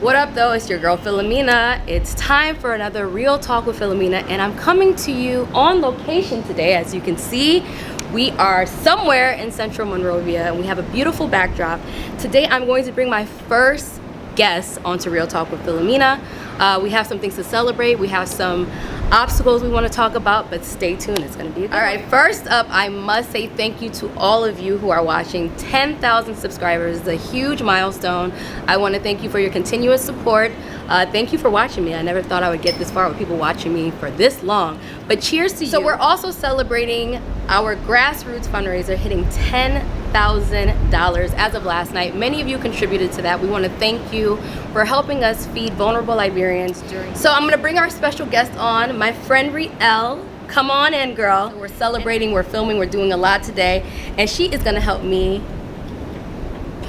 What up though, it's your girl Philimena. It's time for another Real Talk with Philimena, and I'm coming to you on location today. As you can see, we are somewhere in Central Monrovia and we have a beautiful backdrop. Today I'm going to bring my first guest onto Real Talk with Philimena. We have some things to celebrate. We have some obstacles we want to talk about, but stay tuned, it's going to be a good one. All right, first up, I must say thank you to all of you who are watching. 10,000 subscribers is a huge milestone. I want to thank you for your continuous support. Thank you for watching me. I never thought I would get this far with people watching me for this long, but cheers to you. So we're also celebrating our grassroots fundraiser hitting $10,000 as of last night. Many of you contributed to that. We want to thank you for helping us feed vulnerable Liberians during. So I'm going to bring our special guest on, my friend Riel. Come on in, girl. We're celebrating, we're filming, we're doing a lot today, and she is going to help me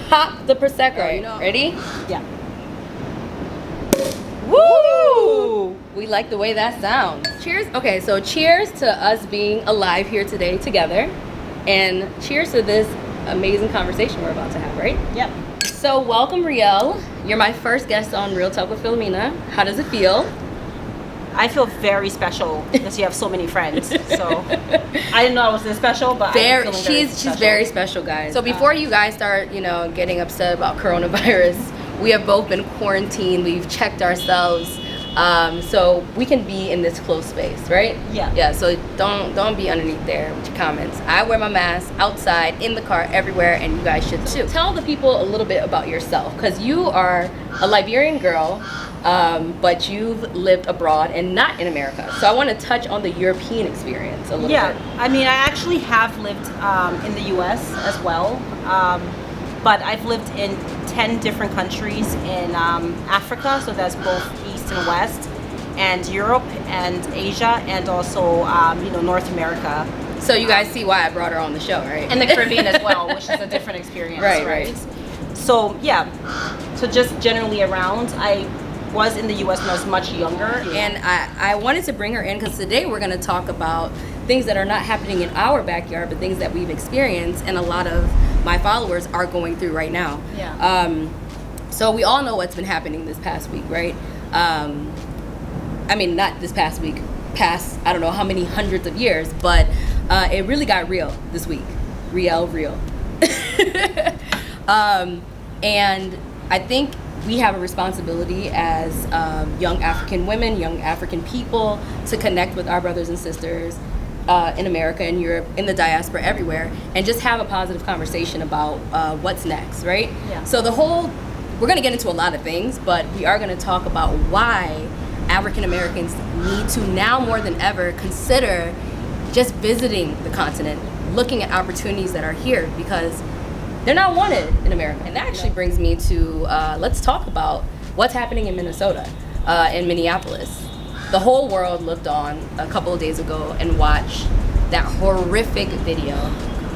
pop the Prosecco. Right. Ready? Yeah. Woo! We like the way that sounds. Cheers. Okay, so cheers to us being alive here today together, and cheers to this amazing conversation we're about to have, right? Yep. So welcome, Riel. You're my first guest on Real Talk with Philimena. How does it feel? I feel very special because you have so many friends. So I didn't know I was this special, but she's very special, guys. So before you guys start, getting upset about coronavirus, we have both been quarantined. We've checked ourselves, so we can be in this close space, right? Yeah. Yeah. So don't be underneath there with your comments. I wear my mask outside, in the car, everywhere, and you guys should too. Tell the people a little bit about yourself, because you are a Liberian girl, but you've lived abroad and not in America. So I want to touch on the European experience a little bit. Yeah. I mean, I actually have lived in the U.S. as well, but I've lived in 10 different countries in Africa, so that's both East and West, and Europe and Asia, and also North America. So you guys see why I brought her on the show, right? And the Caribbean as well, which is a different experience. Right. So yeah, so just generally around, I was in the US when I was much younger. And I wanted to bring her in because today we're going to talk about things that are not happening in our backyard, but things that we've experienced and a lot of my followers are going through right now. Yeah. So we all know what's been happening this past week, right? I mean, not this past week, past I don't know how many hundreds of years, but it really got real this week. Real. And I think we have a responsibility as young African women, young African people, to connect with our brothers and sisters in America, in Europe, in the diaspora, everywhere, and just have a positive conversation about what's next, right? Yeah. So we're going to get into a lot of things, but we are going to talk about why African Americans need to now more than ever consider just visiting the continent, looking at opportunities that are here, because they're not wanted in America. And that actually brings me to, let's talk about what's happening in Minnesota, in Minneapolis. The whole world looked on a couple of days ago and watched that horrific video,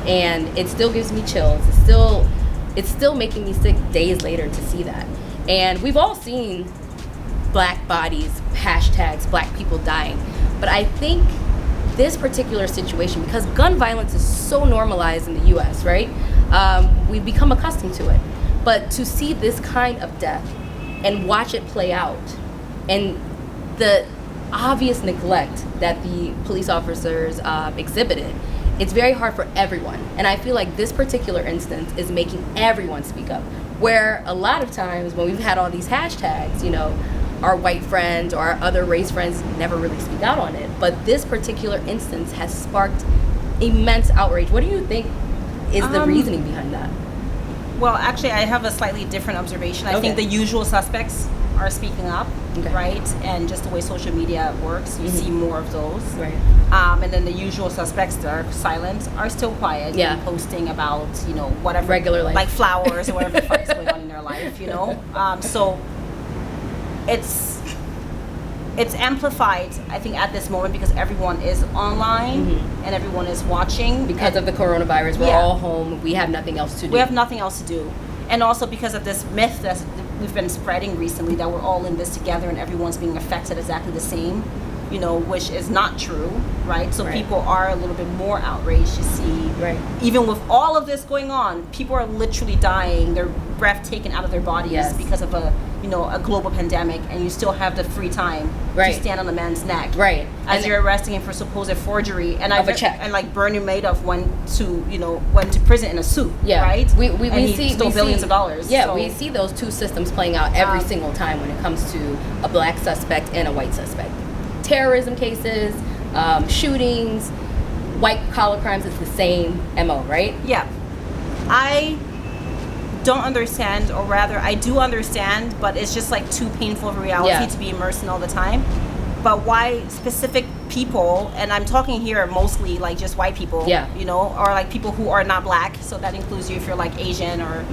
and it still gives me chills. It's still making me sick days later to see that. And we've all seen black bodies, hashtags, black people dying. But I think this particular situation, because gun violence is so normalized in the US, right? We've become accustomed to it. But to see this kind of death and watch it play out, and the obvious neglect that the police officers exhibited, it's very hard for everyone. And I feel like this particular instance is making everyone speak up. Where a lot of times when we've had all these hashtags, our white friends or our other race friends never really speak out on it. But this particular instance has sparked immense outrage. What do you think is the reasoning behind that? Well, actually, I have a slightly different observation. I think the usual suspects are speaking up, right? And just the way social media works, you see more of those. Right. And then the usual suspects that are silent are still quiet. Yeah. And posting about, whatever. Regular life. Like flowers or whatever the fuck is going on in their life, So it's amplified, I think, at this moment because everyone is online and everyone is watching. Because of the coronavirus, we're all home. We have nothing else to do. We have nothing else to do. And also because of this myth that we've been spreading recently that we're all in this together and everyone's being affected exactly the same, which is not true, right? So people are a little bit more outraged to see, even with all of this going on, people are literally dying, their breath taken out of their bodies because of a a global pandemic, and you still have the free time Right. to stand on a man's neck, Right. as And- you're arresting him for supposed forgery, and Of a check. and like Bernie Madoff went to prison in a suit, Yeah, right? We And he see stole billions of dollars. Yeah, so. we see those two systems playing out every single time when it comes to a black suspect and a white suspect. Terrorism cases, shootings, white collar crimes. It's the same MO, right? Yeah, I don't understand, or rather, I do understand, but it's just like too painful of a reality to be immersed in all the time. But why specific people, and I'm talking here mostly like just white people, or like people who are not black, so that includes you if you're like Asian or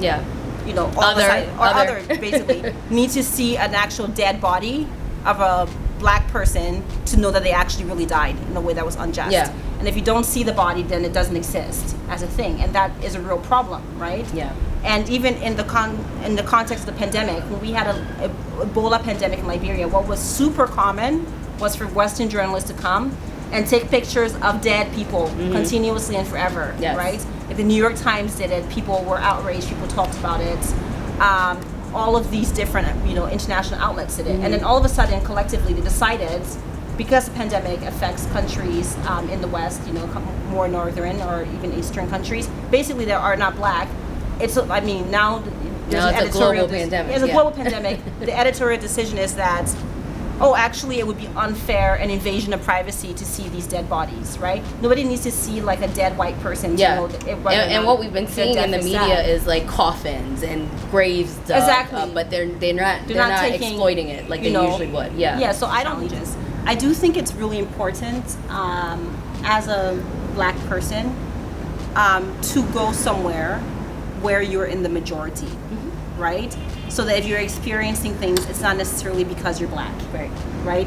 other basically, need to see an actual dead body of a black person to know that they actually really died in a way that was unjust. Yeah. And if you don't see the body, then it doesn't exist as a thing, and that is a real problem, right? Yeah. And even in the context of the pandemic, when we had a Ebola pandemic in Liberia, what was super common was for Western journalists to come and take pictures of dead people continuously and forever, right? If the New York Times did it, people were outraged, people talked about it. All of these different, international outlets did it. And then all of a sudden, collectively, they decided, because the pandemic affects countries in the West, more northern or even eastern countries, basically that are not black. Now there's an editorial pandemic. It's a global pandemic. The editorial decision is that, actually it would be unfair and invasion of privacy to see these dead bodies, right? Nobody needs to see like a dead white person to know that and what we've been seeing in the media is like coffins and graves dug, exactly. But they're not exploiting it like they usually would. Yeah, so I do think it's really important as a black person to go somewhere where you're in the majority, right? So that if you're experiencing things, it's not necessarily because you're black, right?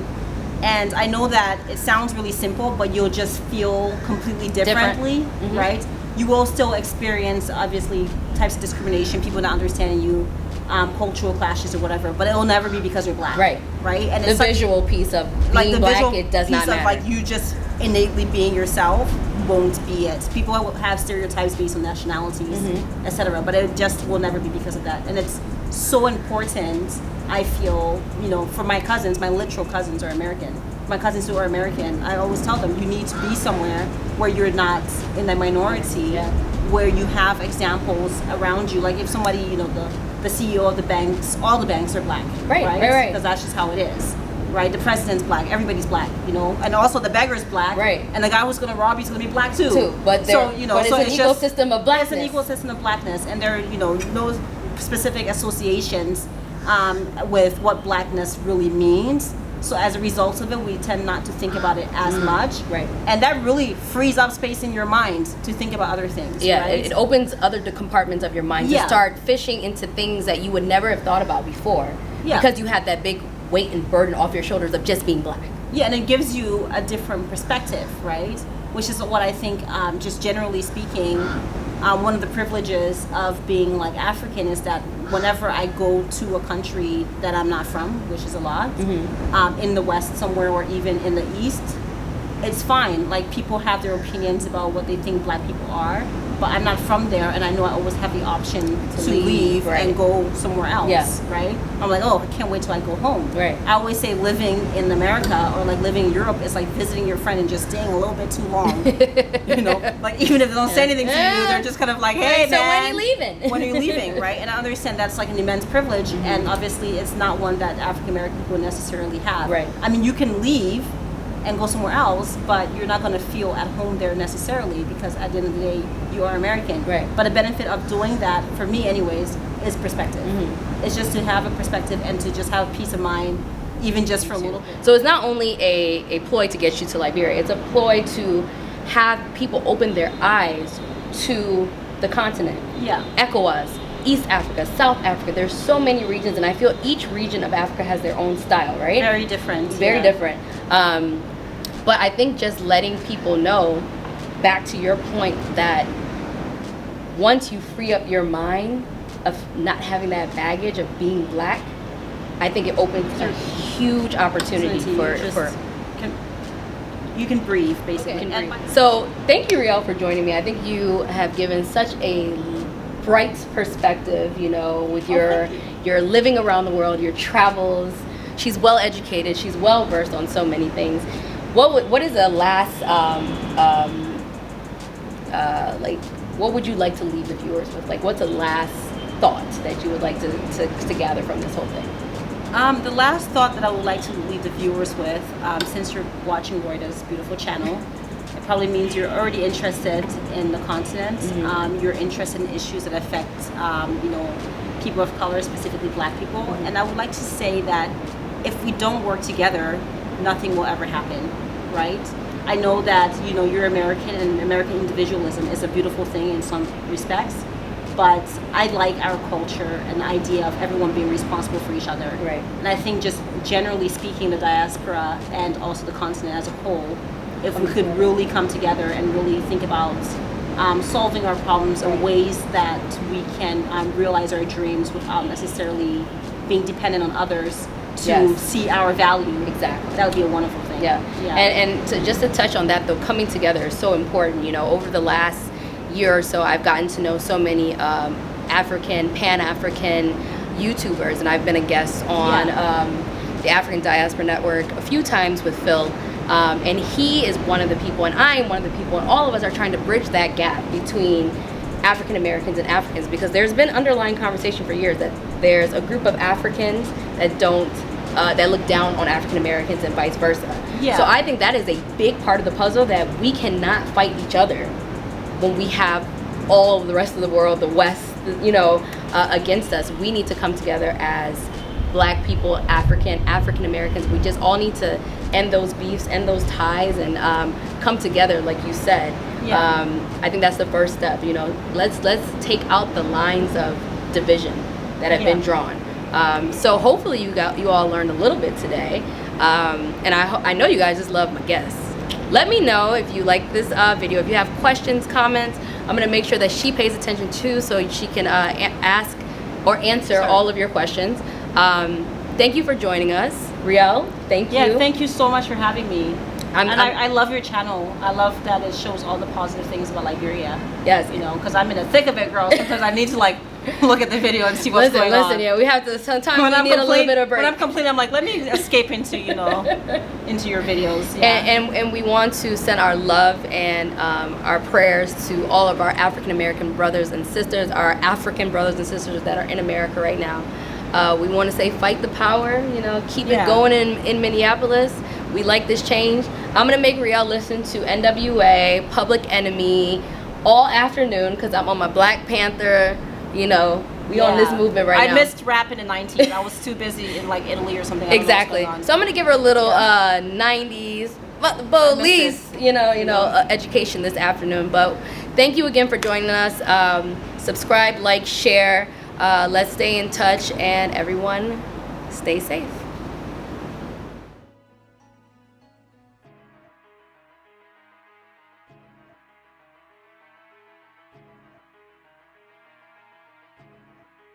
And I know that it sounds really simple, but you'll just feel completely differently, right? You will still experience, obviously, types of discrimination, people not understanding you, cultural clashes or whatever, but it will never be because you're black, right? And the visual piece of being black, it does not matter. Like you just innately being yourself won't be it. People will have stereotypes based on nationalities, etc., but it just will never be because of that. And it's so important, I feel, for my cousins, my literal cousins are American. My cousins who are American, I always tell them, you need to be somewhere where you're not in the minority, where you have examples around you. Like if somebody, the CEO of the banks, all the banks are black, right? Because that's just how it is. Right, the president's black, everybody's black, and also the beggar's black, and the guy who's going to rob you is going to be black too. But but it's an ecosystem of blackness. It's an ecosystem of blackness, and there are no specific associations with what blackness really means. So as a result of it, we tend not to think about it as much, and that really frees up space in your mind to think about other things. It opens other compartments of your mind to start fishing into things that you would never have thought about before, because you had that big weight and burden off your shoulders of just being black. And it gives you a different perspective, right? Which is what I think, just generally speaking, one of the privileges of being like African is that whenever I go to a country that I'm not from, which is a lot, in the West somewhere or even in the East, it's fine. Like people have their opinions about what they think black people are, but I'm not from there, and I know I always have the option to leave and go somewhere else, right? I'm like, I can't wait till I go home. I always say living in America or like living in Europe is like visiting your friend and just staying a little bit too long. Like even if they don't say anything to you, they're just kind of like, hey, so man, when are you leaving? When are you leaving, right? And I understand that's like an immense privilege, and obviously it's not one that African American people necessarily have. I mean, you can leave and go somewhere else, but you're not going to feel at home there necessarily, because at the end of the day, you are American. But the benefit of doing that, for me anyways, is perspective. It's just to have a perspective and to just have peace of mind, even just for a little bit. So it's not only a ploy to get you to Liberia, it's a ploy to have people open their eyes to the continent. ECOWAS, East Africa, South Africa, there's so many regions, and I feel each region of Africa has their own style, right? Very different. Very different. But I think just letting people know, back to your point, that once you free up your mind of not having that baggage of being black, I think it opens a huge opportunity for you can breathe, basically. So thank you, Riel, for joining me. I think you have given such a bright perspective, with your you're living around the world, your travels. She's well educated. She's well versed on so many things. What is the last what would you like to leave the viewers with? Like, what's the last thought that you would like to gather from this whole thing? The last thought that I would like to leave the viewers with, since you're watching Roida's beautiful channel, it probably means you're already interested in the continent. You're interested in issues that affect, people of color, specifically Black people. And I would like to say that if we don't work together, nothing will ever happen, right? I know that, you're American, and American individualism is a beautiful thing in some respects, but I like our culture and the idea of everyone being responsible for each other. Right. And I think just generally speaking, the diaspora and also the continent as a whole, if we could really come together and really think about solving our problems in ways that we can realize our dreams without necessarily being dependent on others to see our value. Exactly. That would be a wonderful thing. Yeah. And just to touch on that, though, coming together is so important. Over the last year or so, I've gotten to know so many African, Pan-African YouTubers, and I've been a guest on the African Diaspora Network a few times with Phil. And he is one of the people, and I am one of the people, and all of us are trying to bridge that gap between African Americans and Africans, because there's been underlying conversation for years that there's a group of Africans that don't that look down on African Americans and vice versa. So I think that is a big part of the puzzle, that we cannot fight each other when we have all of the rest of the world, the West, against us. We need to come together as Black people, African Americans. We just all need to end those beefs, end those ties, and come together, like you said. I think that's the first step. Let's take out the lines of division that have been drawn. So hopefully you all learned a little bit today, and I know you guys just love my guests. Let me know if you like this video. If you have questions, comments, I'm gonna make sure that she pays attention too, so she can ask or answer all of your questions. Thank you for joining us, Riel. Thank you. Yeah, thank you so much for having me. I love your channel. I love that it shows all the positive things about Liberia. Yes. Because I'm in the thick of it, girl. Sometimes I need to look at the video and see what's going on. Yeah, we have to. Sometimes we need a little bit of break. When I'm complaining, I'm like, let me escape into into your videos. And we want to send our love and our prayers to all of our African American brothers and sisters, our African brothers and sisters that are in America right now. We want to say, fight the power. Keep it going in Minneapolis. We like this change. I'm gonna make Riel listen to NWA, Public Enemy, all afternoon, because I'm on my Black Panther. We on this movement right now. I missed rap in the 90s. I was too busy in Italy or something. Exactly. So I'm gonna give her a little 90s, but at least education this afternoon. But thank you again for joining us. Subscribe, like, share. Let's stay in touch, and everyone, stay safe.